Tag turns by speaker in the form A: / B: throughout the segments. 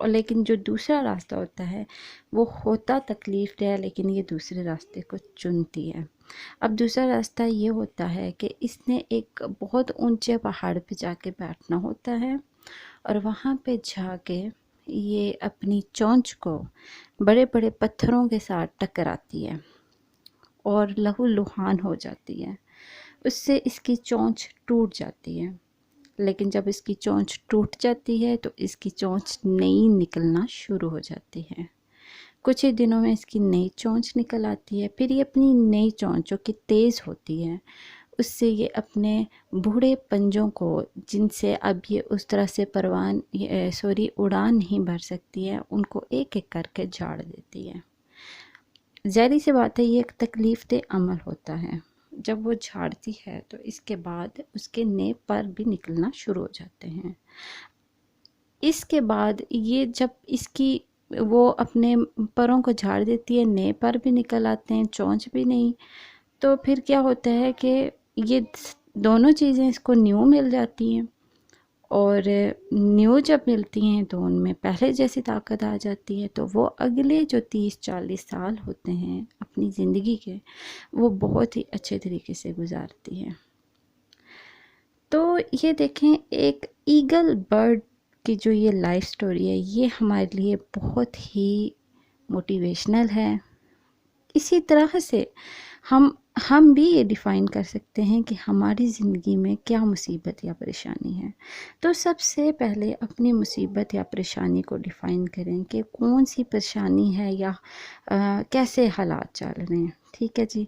A: اور لیکن جو دوسرا راستہ ہوتا ہے وہ ہوتا تکلیف دہ، لیکن یہ دوسرے راستے کو چنتی ہے۔ اب دوسرا راستہ یہ ہوتا ہے کہ اس نے ایک بہت اونچے پہاڑ پہ جا کے بیٹھنا ہوتا ہے، اور وہاں پہ جا کے یہ اپنی چونچ کو بڑے بڑے پتھروں کے ساتھ ٹکراتی ہے اور لہو لہان ہو جاتی ہے۔ اس سے اس کی چونچ ٹوٹ جاتی ہے، لیکن جب اس کی چونچ ٹوٹ جاتی ہے تو اس کی چونچ نئی نکلنا شروع ہو جاتی ہے۔ کچھ ہی دنوں میں اس کی نئی چونچ نکل آتی ہے، پھر یہ اپنی نئی چونچ جو کہ تیز ہوتی ہے اس سے یہ اپنے بوڑھے پنجوں کو، جن سے اب یہ اس طرح سے اڑان نہیں بھر سکتی ہے، ان کو ایک ایک کر کے جھاڑ دیتی ہے۔ ظاہری سی بات ہے یہ ایک تکلیف دہ عمل ہوتا ہے۔ جب وہ جھاڑتی ہے تو اس کے بعد اس کے نئے پر بھی نکلنا شروع ہو جاتے ہیں۔ اس کے بعد یہ جب اس کی وہ اپنے پروں کو جھاڑ دیتی ہے، نئے پر بھی نکل آتے ہیں، چونچ بھی نہیں، تو پھر کیا ہوتا ہے کہ یہ دونوں چیزیں اس کو نیو مل جاتی ہیں، اور نیو جب ملتی ہیں تو ان میں پہلے جیسی طاقت آ جاتی ہے، تو وہ اگلے جو 30-40 سال ہوتے ہیں اپنی زندگی کے، وہ بہت ہی اچھے طریقے سے گزارتی ہے۔ تو یہ دیکھیں، ایک ایگل برڈ کی جو یہ لائف سٹوری ہے یہ ہمارے لیے بہت ہی موٹیویشنل ہے۔ اسی طرح سے ہم بھی یہ ڈیفائن کر سکتے ہیں کہ ہماری زندگی میں کیا مصیبت یا پریشانی ہے۔ تو سب سے پہلے اپنی مصیبت یا پریشانی کو ڈیفائن کریں کہ کون سی پریشانی ہے یا کیسے حالات چل رہے ہیں، ٹھیک ہے جی۔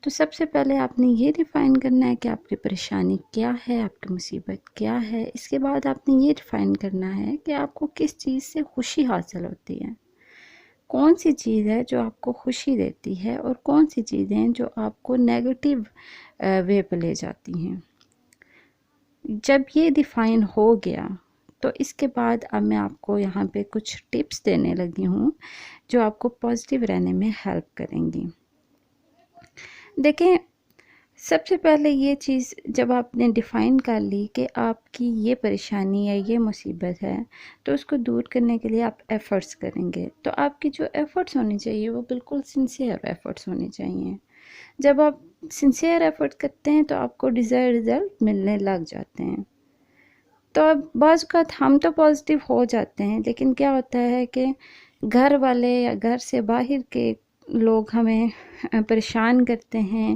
A: تو سب سے پہلے آپ نے یہ ڈیفائن کرنا ہے کہ آپ کی پریشانی کیا ہے، آپ کی مصیبت کیا ہے۔ اس کے بعد آپ نے یہ ڈیفائن کرنا ہے کہ آپ کو کس چیز سے خوشی حاصل ہوتی ہے، کون سی چیز ہے جو آپ کو خوشی دیتی ہے، اور کون سی چیزیں جو آپ کو نیگیٹو وے پہ لے جاتی ہیں۔ جب یہ ڈیفائن ہو گیا تو اس کے بعد اب میں آپ کو یہاں پہ کچھ ٹپس دینے لگی ہوں جو آپ کو پازیٹیو رہنے میں ہیلپ کریں گی۔ دیکھیں، سب سے پہلے یہ چیز جب آپ نے ڈیفائن کر لی کہ آپ کی یہ پریشانی ہے، یہ مصیبت ہے، تو اس کو دور کرنے کے لیے آپ ایفرٹس کریں گے۔ تو آپ کی جو ایفرٹس ہونی چاہیے وہ بالکل سنسیئر ایفرٹس ہونے چاہیے۔ جب آپ سنسیئر ایفرٹ کرتے ہیں تو آپ کو ڈیزائر رزلٹ ملنے لگ جاتے ہیں۔ تو اب بعض اوقات ہم تو پازیٹیو ہو جاتے ہیں، لیکن کیا ہوتا ہے کہ گھر والے یا گھر سے باہر کے لوگ ہمیں پریشان کرتے ہیں،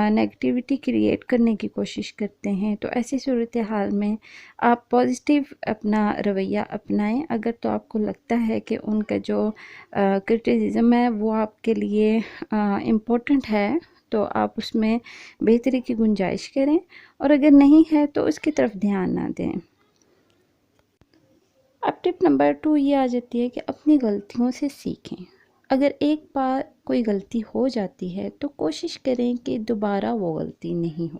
A: نیگیٹیوٹی کریٹ کرنے کی کوشش کرتے ہیں۔ تو ایسی صورتحال میں آپ پازیٹیو اپنا رویہ اپنائیں۔ اگر تو آپ کو لگتا ہے کہ ان کا جو کرٹیسزم ہے وہ آپ کے لیے امپورٹنٹ ہے تو آپ اس میں بہتری کی گنجائش کریں، اور اگر نہیں ہے تو اس کی طرف دھیان نہ دیں۔ اب ٹپ نمبر 2 یہ آ جاتی ہے کہ اپنی غلطیوں سے سیکھیں۔ اگر ایک بار کوئی غلطی ہو جاتی ہے تو کوشش کریں کہ دوبارہ وہ غلطی نہیں ہو۔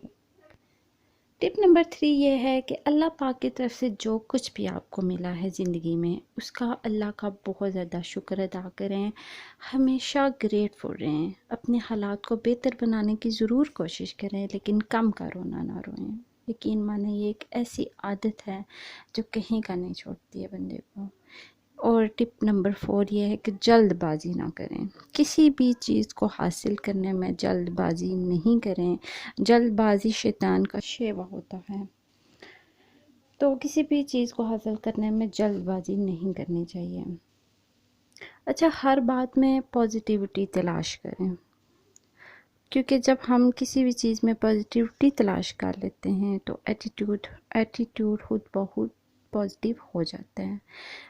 A: ٹپ نمبر 3 یہ ہے کہ اللہ پاک کی طرف سے جو کچھ بھی آپ کو ملا ہے زندگی میں، اس کا اللہ کا بہت زیادہ شکر ادا کریں، ہمیشہ گریٹفل رہیں، اپنے حالات کو بہتر بنانے کی ضرور کوشش کریں، لیکن کم کا رونا نہ روئیں۔ یقین مانیں یہ ایک ایسی عادت ہے جو کہیں کا نہیں چھوڑتی ہے بندے کو۔ اور ٹپ نمبر 4 یہ ہے کہ جلد بازی نہ کریں، کسی بھی چیز کو حاصل کرنے میں جلد بازی نہیں کریں۔ جلد بازی شیطان کا شیوا ہوتا ہے، تو کسی بھی چیز کو حاصل کرنے میں جلد بازی نہیں کرنی چاہیے۔ اچھا، ہر بات میں پازیٹیوٹی تلاش کریں، کیونکہ جب ہم کسی بھی چیز میں پازیٹیوٹی تلاش کر لیتے ہیں تو ایٹیٹیوڈ خود بخود پازیٹیو ہو جاتا ہے۔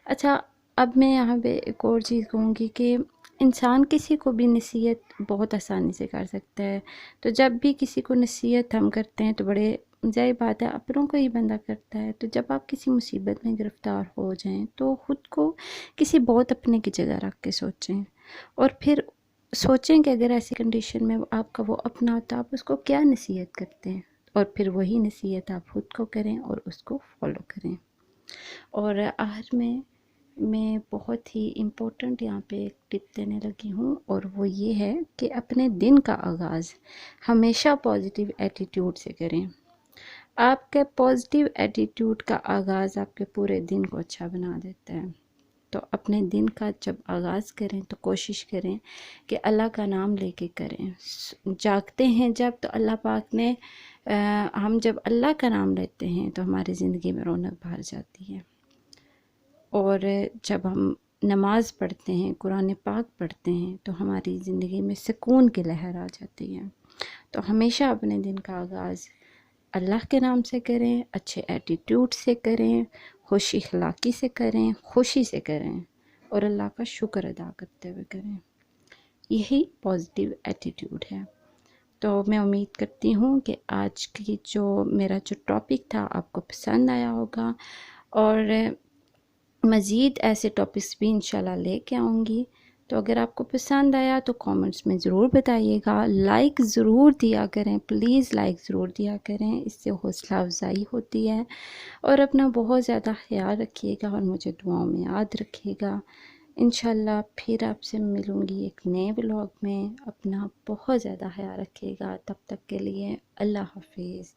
A: اچھا، اب میں یہاں پہ ایک اور چیز کہوں گی کہ انسان کسی کو بھی نصیحت بہت آسانی سے کر سکتا ہے۔ تو جب بھی کسی کو نصیحت ہم کرتے ہیں تو بڑے ظاہر بات ہے اپنوں کو ہی بندہ کرتا ہے۔ تو جب آپ کسی مصیبت میں گرفتار ہو جائیں تو خود کو کسی بہت اپنے کی جگہ رکھ کے سوچیں، اور پھر سوچیں کہ اگر ایسی کنڈیشن میں آپ کا وہ اپنا ہوتا آپ اس کو کیا نصیحت کرتے ہیں، اور پھر وہی نصیحت آپ خود کو کریں اور اس کو فالو کریں۔ اور آخر میں بہت ہی امپورٹنٹ یہاں پہ ایک ٹپ دینے لگی ہوں، اور وہ یہ ہے کہ اپنے دن کا آغاز ہمیشہ پازیٹیو ایٹیٹیوڈ سے کریں۔ آپ کے پازیٹیو ایٹیٹیوڈ کا آغاز آپ کے پورے دن کو اچھا بنا دیتا ہے۔ تو اپنے دن کا جب آغاز کریں تو کوشش کریں کہ اللہ کا نام لے کے کریں. جاگتے ہیں جب تو اللہ پاک نے ہم جب اللہ کا نام لیتے ہیں تو ہماری زندگی میں رونق بھر جاتی ہے. اور جب ہم نماز پڑھتے ہیں، قرآن پاک پڑھتے ہیں تو ہماری زندگی میں سکون کی لہر آ جاتی ہے. تو ہمیشہ اپنے دن کا آغاز اللہ کے نام سے کریں، اچھے ایٹیٹیوڈ سے کریں، خوش اخلاقی سے کریں، خوشی سے کریں اور اللہ کا شکر ادا کرتے ہوئے کریں. یہی پازیٹیو ایٹیٹیوڈ ہے. تو میں امید کرتی ہوں کہ آج کی میرا جو ٹاپک تھا آپ کو پسند آیا ہوگا، اور مزید ایسے ٹاپکس بھی انشاءاللہ لے کے آؤں گی. تو اگر آپ کو پسند آیا تو کامنٹس میں ضرور بتائیے گا. لائک ضرور دیا کریں، پلیز لائک ضرور دیا کریں، اس سے حوصلہ افزائی ہوتی ہے. اور اپنا بہت زیادہ خیال رکھیے گا اور مجھے دعاؤں میں یاد رکھیے گا. انشاءاللہ پھر آپ سے ملوں گی ایک نئے ولاگ میں. اپنا بہت زیادہ خیال رکھیے گا. تب تک کے لیے اللہ حافظ.